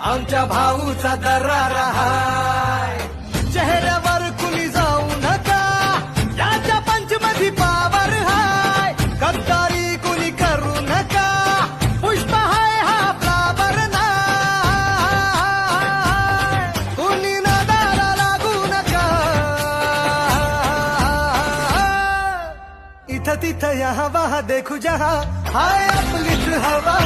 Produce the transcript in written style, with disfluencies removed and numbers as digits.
आमच्या भाऊचा दरार हाय. चेहऱ्यावर कुणी जाऊ नका, याच्या पंचमधी पावर हाय. गद्दारी कुणी करू नका, पुष्प हाय हा फ्लावर नाय. कुणी नादाला लागू नका, इथं तिथं यहाँ वहाँ देखू जहाँ हाय आपलीच हवा.